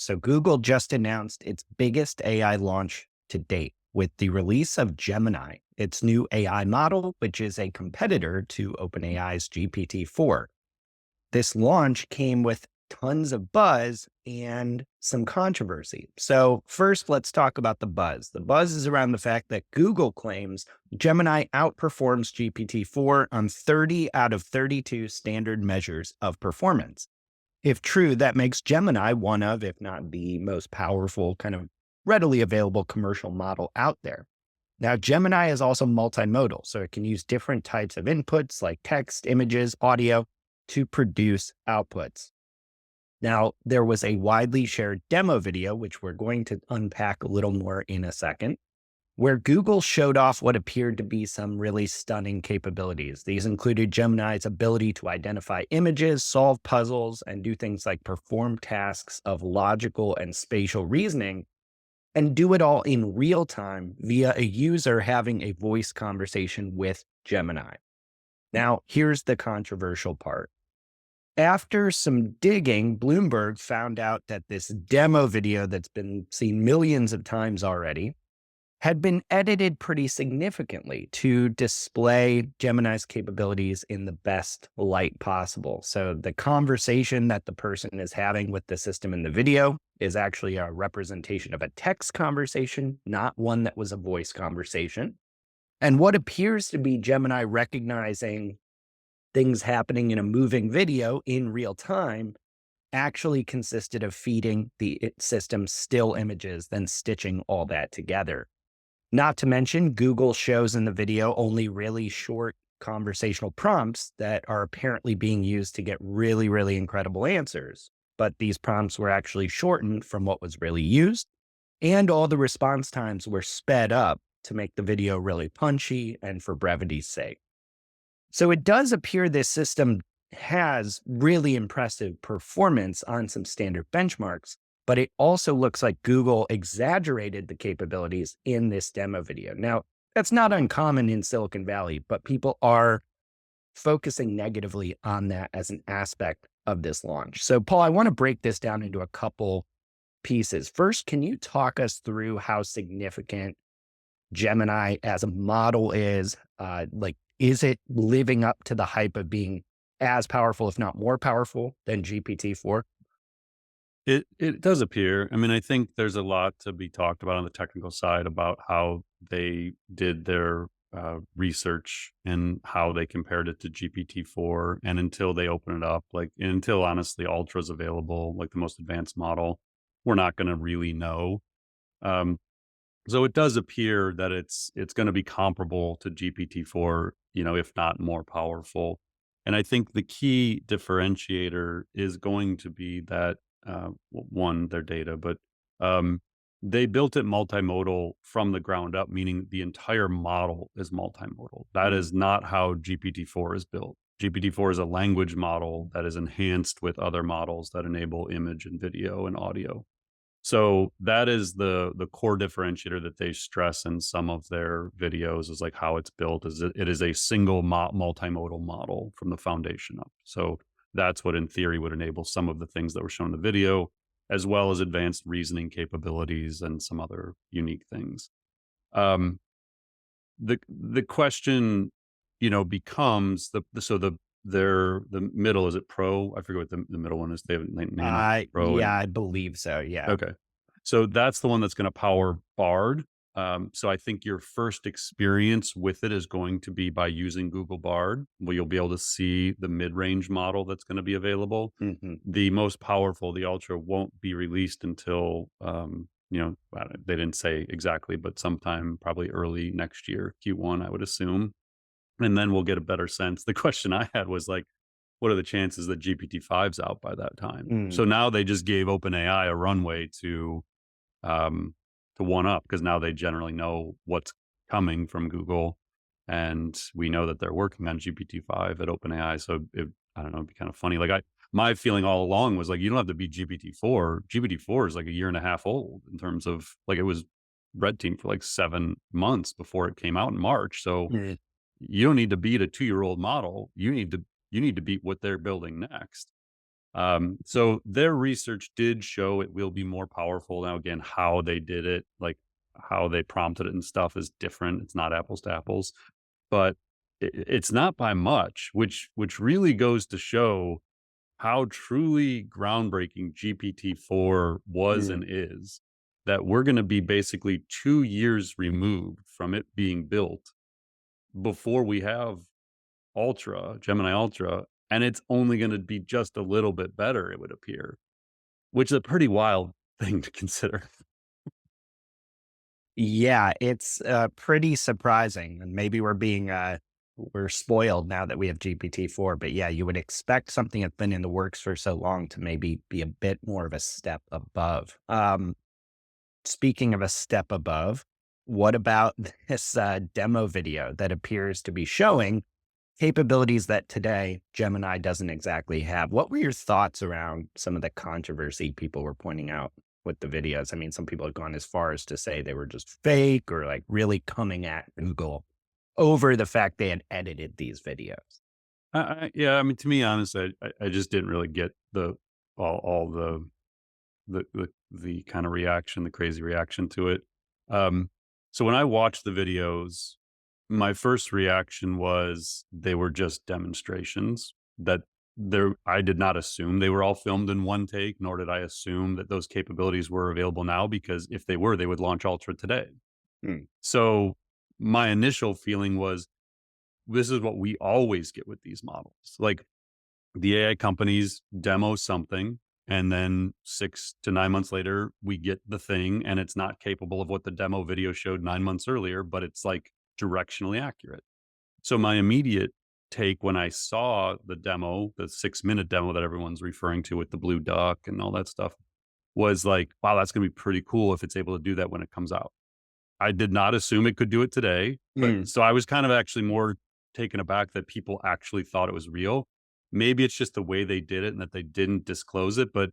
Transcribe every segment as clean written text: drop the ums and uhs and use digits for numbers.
So Google just announced its biggest AI launch to date with the release of Gemini, its new AI model, which is a competitor to OpenAI's GPT-4. This launch came with tons of buzz and some controversy. So first, let's talk about the buzz. The buzz is around the fact that Google claims Gemini outperforms GPT-4 on 30 out of 32 standard measures of performance. If true, that makes Gemini one of, if not the most powerful, kind of readily available commercial model out there. Now, Gemini is also multimodal, so it can use different types of inputs like text, images, audio to produce outputs. Now, there was a widely shared demo video, which we're going to unpack a little more in a second, where Google showed off what appeared to be some really stunning capabilities. These included Gemini's ability to identify images, solve puzzles, and do things like perform tasks of logical and spatial reasoning, and do it all in real time via a user having a voice conversation with Gemini. Now, here's the controversial part. After some digging, Bloomberg found out that this demo video that's been seen millions of times already had been edited pretty significantly to display Gemini's capabilities in the best light possible. So the conversation that the person is having with the system in the video is actually a representation of a text conversation, not one that was a voice conversation. And what appears to be Gemini recognizing things happening in a moving video in real time actually consisted of feeding the system still images, then stitching all that together. Not to mention, Google shows in the video only really short conversational prompts that are apparently being used to get really, really incredible answers. But these prompts were actually shortened from what was really used, and all the response times were sped up to make the video really punchy and for brevity's sake. So it does appear this system has really impressive performance on some standard benchmarks, but it also looks like Google exaggerated the capabilities in this demo video. Now, that's not uncommon in Silicon Valley, but people are focusing negatively on that as an aspect of this launch. So, Paul, I want to break this down into a couple pieces. First, can you talk us through how significant Gemini as a model is? Is it living up to the hype of being as powerful, if not more powerful, than GPT-4? It does appear. I mean, I think there's a lot to be talked about on the technical side about how they did their research and how they compared it to GPT-4. And until they open it up, like until honestly Ultra's available, like the most advanced model, we're not going to really know. Um, so it does appear that it's going to be comparable to GPT-4, if not more powerful. And I think the key differentiator is going to be that one, their data, but um, they built it multimodal from the ground up, meaning the entire model is multimodal. That is not how GPT-4 is built. GPT-4 is a language model that is enhanced with other models that enable image and video and audio. So that is the core differentiator that they stress in some of their videos is like how it's built is it is a single multimodal model from the foundation up. So that's what in theory would enable some of the things that were shown in the video, as well as advanced reasoning capabilities and some other unique things. Um, the question, becomes the middle, is it pro? I forget what the middle one is. They haven't named it pro Yeah, and I believe so. Yeah. okay. So that's the one that's gonna power Bard. So I think your first experience with it is going to be by using Google Bard, where you'll be able to see the mid-range model that's gonna be available. Mhm. The most powerful, the Ultra, won't be released until, they didn't say exactly, but sometime probably early next year, Q1, I would assume, and then we'll get a better sense. The question I had was like, what are the chances that GPT-5's out by that time? Mm. So now they just gave OpenAI a runway to one up because now they generally know what's coming from Google, and we know that they're working on GPT-5 at OpenAI. So I don't know, it'd be kind of funny. Like my feeling all along was like, you don't have to be GPT-4. GPT-4 is like a year and a half old in terms of like it was red team for like 7 months before it came out in March. So Mm. you don't need to beat a 2-year-old model. You need to beat what they're building next. So their research did show it will be more powerful. Now, again, how they did it, like how they prompted it and stuff, is different. It's not apples to apples, but it's not by much, which really goes to show how truly groundbreaking GPT-4 was Mm. and is. That we're going to be basically 2 years removed from it being built before we have Gemini Ultra, and it's only gonna be just a little bit better, it would appear, which is a pretty wild thing to consider. Yeah, it's pretty surprising, and maybe we're spoiled now that we have GPT-4. But yeah, you would expect something that's been in the works for so long to maybe be a bit more of a step above. Speaking of a step above, what about this demo video that appears to be showing capabilities that today Gemini doesn't exactly have? What were your thoughts around some of the controversy people were pointing out with the videos? I mean, some people have gone as far as to say they were just fake or like really coming at Google over the fact they had edited these videos. Yeah, I mean, to me, honestly, I just didn't really get all the kind of reaction, the crazy reaction to it. Um, so when I watched the videos, my first reaction was they were just demonstrations that there I did not assume they were all filmed in one take, nor did I assume that those capabilities were available now, because if they were, they would launch Ultra today. Mm, So my initial feeling was this is what we always get with these models. Like, the AI companies demo something, and then 6 to 9 months later, we get the thing, and it's not capable of what the demo video showed 9 months earlier, but it's like directionally accurate. So my immediate take when I saw the demo, the 6 minute demo that everyone's referring to with the blue duck and all that stuff, was like, wow, that's going to be pretty cool if it's able to do that when it comes out. I did not assume it could do it today, but mm, so I was kind of actually more taken aback that people actually thought it was real. Maybe it's just the way they did it and that they didn't disclose it. But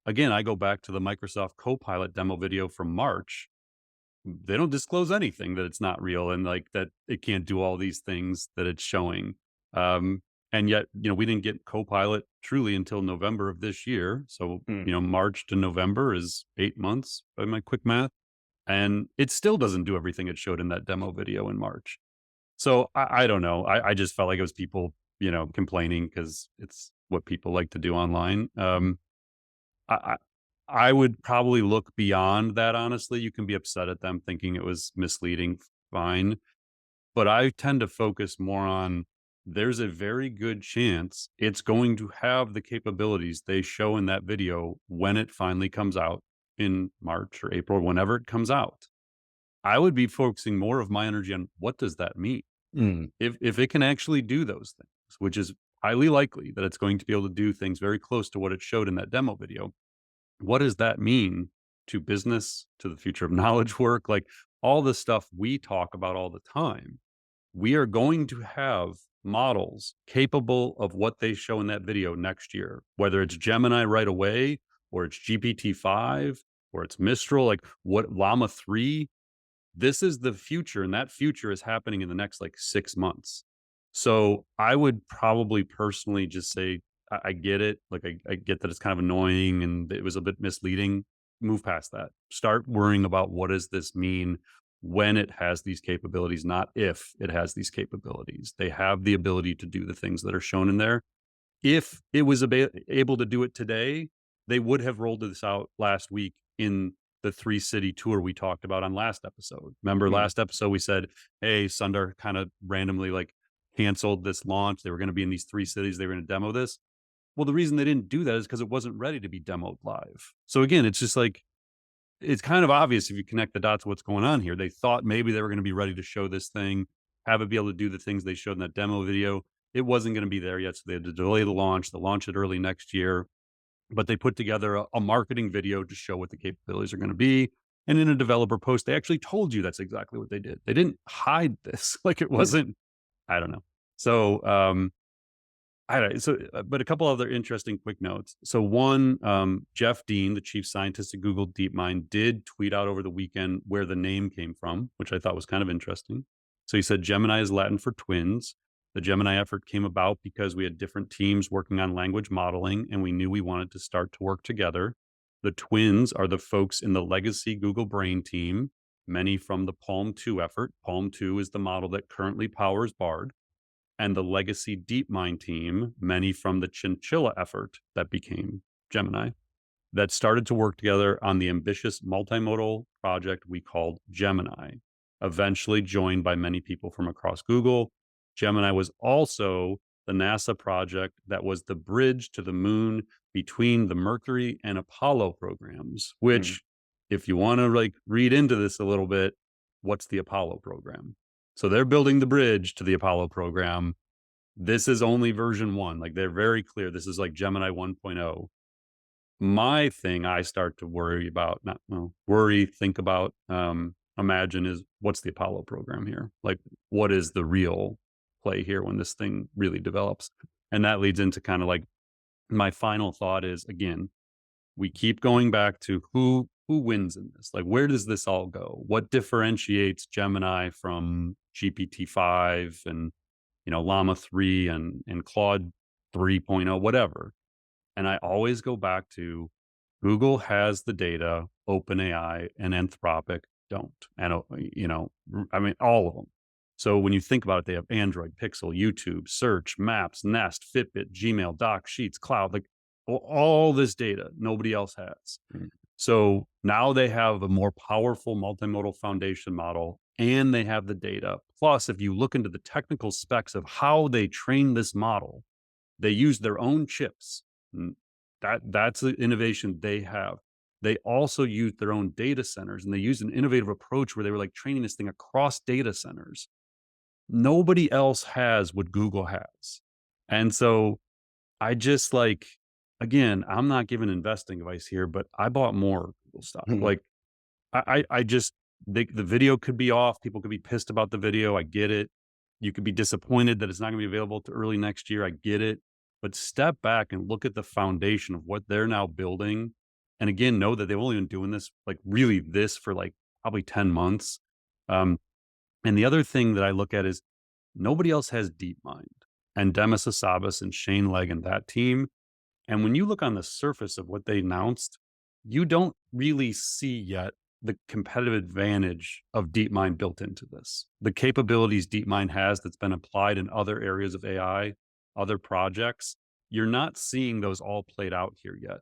again, I go back to the Microsoft Copilot demo video from March. They don't disclose anything that it's not real and like that it can't do all these things that it's showing. Um, and yet, we didn't get Copilot truly until November of this year. So, mm. March to November is 8 months by my quick math, and it still doesn't do everything it showed in that demo video in March. So I don't know. I just felt like it was people, complaining because it's what people like to do online. I, I I would probably look beyond that. Honestly, you can be upset at them thinking it was misleading, fine, but I tend to focus more on there's a very good chance it's going to have the capabilities they show in that video when it finally comes out in March or April, whenever it comes out. I would be focusing more of my energy on what does that mean? Mm, If it can actually do those things, which is highly likely that it's going to be able to do things very close to what it showed in that demo video, what does that mean to business, to the future of knowledge work, like all the stuff we talk about all the time? We are going to have models capable of what they show in that video next year, whether it's Gemini right away, or it's GPT-5, or it's Mistral, like what Llama 3. This is the future, and that future is happening in the next like 6 months. So I would probably personally just say, I get it. Like, I get that it's kind of annoying and it was a bit misleading. Move past that. Start worrying about what does this mean when it has these capabilities, not if it has these capabilities. They have the ability to do the things that are shown in there. If it was able to do it today, they would have rolled this out last week in the 3-city tour we talked about on last episode. Remember mm, last episode we said, "Hey, Sundar kind of randomly, like, canceled this launch. They were gonna be in these 3 cities. They were gonna demo this." Well, the reason they didn't do that is because it wasn't ready to be demoed live. So again, it's just like it's kind of obvious if you connect the dots what's going on here. They thought maybe they were gonna be ready to show this thing, have it be able to do the things they showed in that demo video. It wasn't gonna be there yet, so they had to delay the launch. They'll launch it early next year, but they put together a marketing video to show what the capabilities are gonna be, and in a developer post, they actually told you that's exactly what they did. They didn't hide this, like it mm, wasn't. I don't know. So, I don't so, but a couple other interesting quick notes. So one, Jeff Dean, the chief scientist at Google DeepMind, did tweet out over the weekend where the name came from, which I thought was kind of interesting. So he said Gemini is Latin for twins. The Gemini effort came about because we had different teams working on language modeling, and we knew we wanted to start to work together. The twins are the folks in the legacy Google Brain team, many from the Palm 2 effort. Palm 2 is the model that currently powers Bard, and the legacy DeepMind team, many from the Chinchilla effort that became Gemini, that started to work together on the ambitious multimodal project we called Gemini, eventually joined by many people from across Google. Gemini was also the NASA project that was the bridge to the moon between the Mercury and Apollo programs, Mm. which, if you want to like read into this a little bit, what's the Apollo program? So they're building the bridge to the Apollo program. This is only version 1. Like they're very clear. This is like Gemini 1.0. My thing I start to worry about, not well, worry, think about, imagine is what's the Apollo program here? Like, what is the real play here when this thing really develops? And that leads into kind of like my final thought is again, we keep going back to who wins in this? Like, where does this all go? What differentiates Gemini from GPT-5 and Llama 3 and Claude 3.0, whatever? And I always go back to Google has the data, OpenAI and Anthropic don't. And, I mean, all of them. So when you think about it, they have Android, Pixel, YouTube, Search, Maps, Nest, Fitbit, Gmail, Doc, Sheets, Cloud, like all this data nobody else has. Mm. So now they have a more powerful multimodal foundation model and they have the data. Plus, if you look into the technical specs of how they train this model, they use their own chips. That's the innovation they have. They also use their own data centers and they use an innovative approach where they were like training this thing across data centers. Nobody else has what Google has. And so I just like, again, I'm not giving investing advice here, but I bought more Google stock. Mhm. Like I just the video could be off. People could be pissed about the video. I get it. You could be disappointed that it's not going to be available to early next year. I get it. But step back and look at the foundation of what they're now building. And again, know that they've only been doing this like really this for like probably 10 months. Um, and the other thing that I look at is nobody else has DeepMind and Demis Hassabis and Shane Legg and that team. And when you look on the surface of what they announced, you don't really see yet the competitive advantage of DeepMind built into this. The capabilities DeepMind has that's been applied in other areas of AI, other projects, you're not seeing those all played out here yet.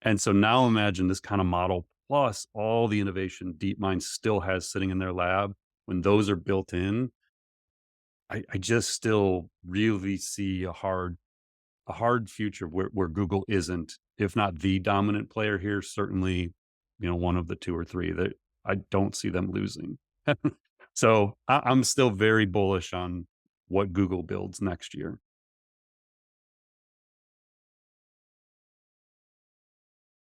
And so now imagine this kind of model plus all the innovation DeepMind still has sitting in their lab. When those are built in, I just still really see a hard future where Google isn't, if not the dominant player here, certainly, one of the two or three that I don't see them losing. So I'm still very bullish on what Google builds next year.